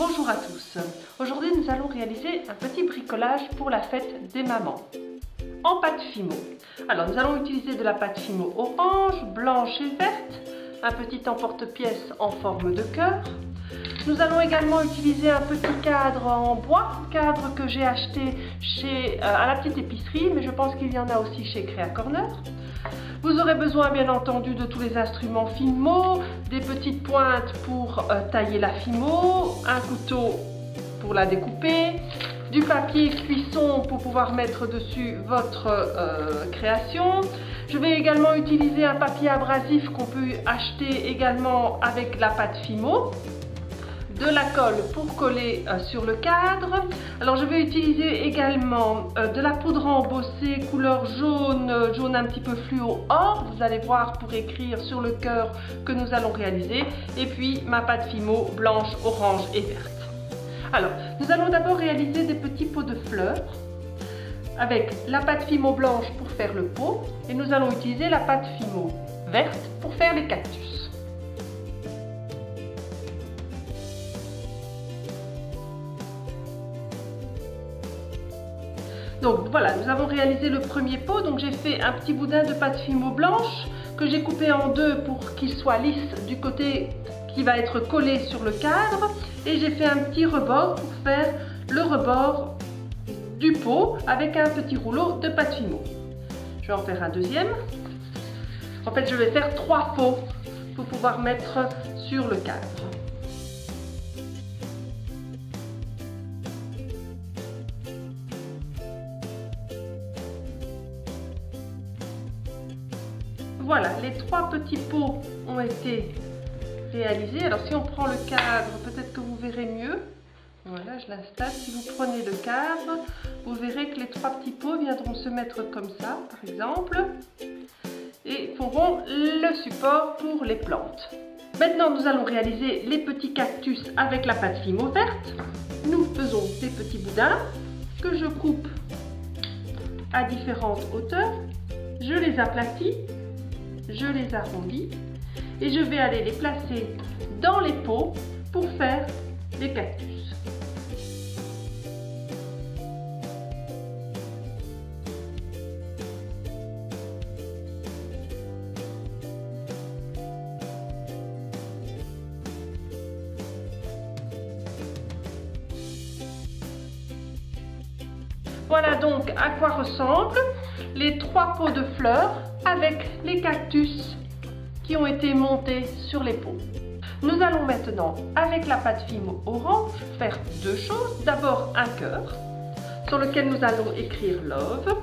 Bonjour à tous. Aujourd'hui nous allons réaliser un petit bricolage pour la fête des mamans en pâte Fimo. Alors nous allons utiliser de la pâte Fimo orange, blanche et verte, un petit emporte-pièce en forme de cœur. Nous allons également utiliser un petit cadre en bois, cadre que j'ai acheté à la petite épicerie, mais je pense qu'il y en a aussi chez Créa Corner. Vous aurez besoin bien entendu de tous les instruments Fimo, des petites pointes pour tailler la Fimo, un couteau pour la découper, du papier cuisson pour pouvoir mettre dessus votre création. Je vais également utiliser un papier abrasif qu'on peut acheter également avec la pâte Fimo. De la colle pour coller sur le cadre. Alors je vais utiliser également de la poudre embossée couleur jaune, jaune un petit peu fluo or, vous allez voir, pour écrire sur le cœur que nous allons réaliser, et puis ma pâte Fimo blanche, orange et verte. Alors nous allons d'abord réaliser des petits pots de fleurs avec la pâte Fimo blanche pour faire le pot, et nous allons utiliser la pâte Fimo verte pour faire les cactus. Donc voilà, nous avons réalisé le premier pot. Donc j'ai fait un petit boudin de pâte Fimo blanche que j'ai coupé en deux pour qu'il soit lisse du côté qui va être collé sur le cadre. Et j'ai fait un petit rebord pour faire le rebord du pot avec un petit rouleau de pâte Fimo. Je vais en faire un deuxième. En fait, je vais faire 3 pots pour pouvoir mettre sur le cadre. Voilà, les 3 petits pots ont été réalisés. Alors si on prend le cadre, peut-être que vous verrez mieux. Voilà, je l'installe. Si vous prenez le cadre, vous verrez que les 3 petits pots viendront se mettre comme ça, par exemple, et feront le support pour les plantes. Maintenant, nous allons réaliser les petits cactus avec la pâte Fimo verte. Nous faisons des petits boudins que je coupe à différentes hauteurs. Je les aplatis. Je les arrondis et je vais aller les placer dans les pots pour faire les cactus. Voilà donc à quoi ressemblent les 3 pots de fleurs avec les cactus qui ont été montés sur les pots. Nous allons maintenant, avec la pâte Fimo orange, faire 2 choses. D'abord un cœur sur lequel nous allons écrire Love.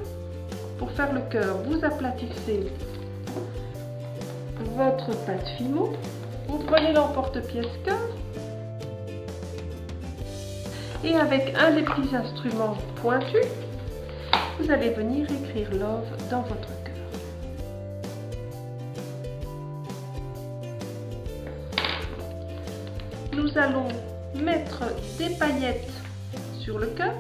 Pour faire le cœur, vous aplatissez votre pâte Fimo. Vous prenez l'emporte-pièce cœur et avec un des petits instruments pointus, vous allez venir écrire Love dans votre cœur. Nous allons mettre des paillettes sur le cœur.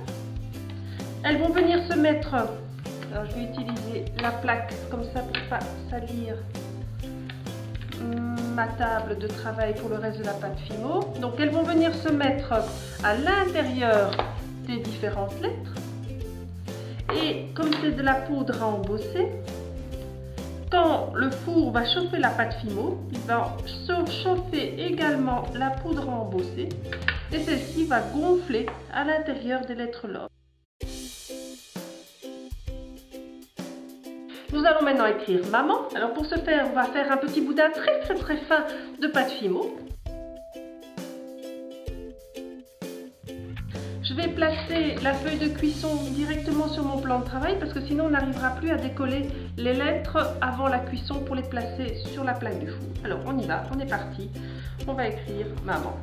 Elles vont venir se mettre, alors je vais utiliser la plaque comme ça pour ne pas salir ma table de travail pour le reste de la pâte Fimo. Donc elles vont venir se mettre à l'intérieur des différentes lettres. Et comme c'est de la poudre à embosser, quand le four va chauffer la pâte Fimo, il va chauffer également la poudre à embosser et celle-ci va gonfler à l'intérieur des lettres Love. Nous allons maintenant écrire maman. Alors pour ce faire, on va faire un petit boudin très fin de pâte Fimo. Je vais placer la feuille de cuisson directement sur mon plan de travail parce que sinon on n'arrivera plus à décoller les lettres avant la cuisson pour les placer sur la plaque du four. Alors on y va, on est parti. On va écrire maman.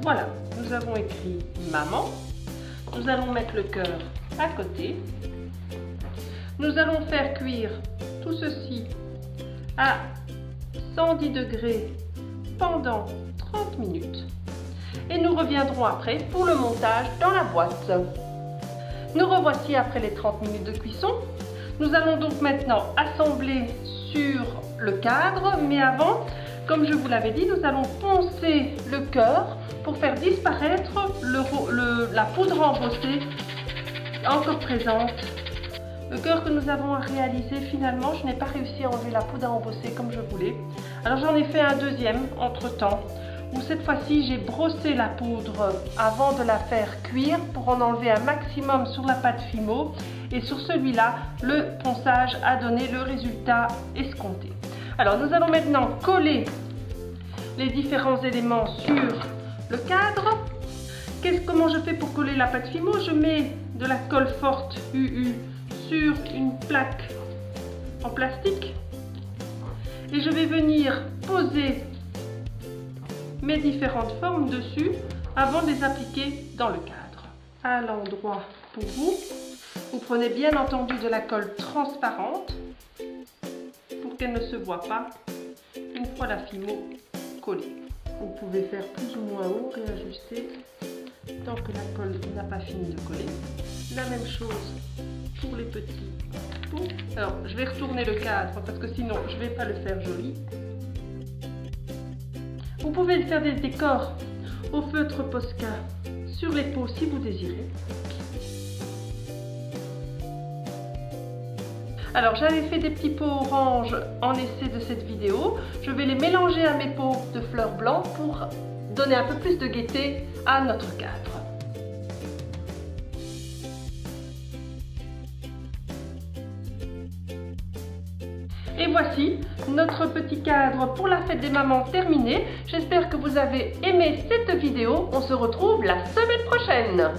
Voilà, nous avons écrit maman. Nous allons mettre le cœur à côté. Nous allons faire cuire tout ceci à 110 degrés pendant 30 minutes. Et nous reviendrons après pour le montage dans la boîte. Nous revoici après les 30 minutes de cuisson. Nous allons donc maintenant assembler sur le cadre, mais avant, comme je vous l'avais dit, nous allons poncer le cœur pour faire disparaître la poudre embossée encore présente. Le cœur que nous avons réalisé, finalement, je n'ai pas réussi à enlever la poudre à embosser comme je voulais. Alors j'en ai fait un deuxième entre-temps, où cette fois-ci j'ai brossé la poudre avant de la faire cuire pour en enlever un maximum sur la pâte Fimo. Et sur celui-là, le ponçage a donné le résultat escompté. Alors nous allons maintenant coller les différents éléments sur le cadre. Comment je fais pour coller la pâte Fimo? Je mets de la colle forte UU sur une plaque en plastique et je vais venir poser mes différentes formes dessus avant de les appliquer dans le cadre. À l'endroit pour vous, vous prenez bien entendu de la colle transparente pour qu'elle ne se voit pas une fois la Fimo collée. Vous pouvez faire plus ou moins haut, réajuster tant que la colle n'a pas fini de coller. La même chose pour les petits pots. Alors, je vais retourner le cadre parce que sinon, je ne vais pas le faire joli. Vous pouvez faire des décors au feutre Posca sur les pots si vous désirez. Alors, j'avais fait des petits pots orange en essai de cette vidéo. Je vais les mélanger à mes pots de fleurs blancs pour donner un peu plus de gaieté à notre cadre. Et voici notre petit cadre pour la fête des mamans terminé. J'espère que vous avez aimé cette vidéo. On se retrouve la semaine prochaine.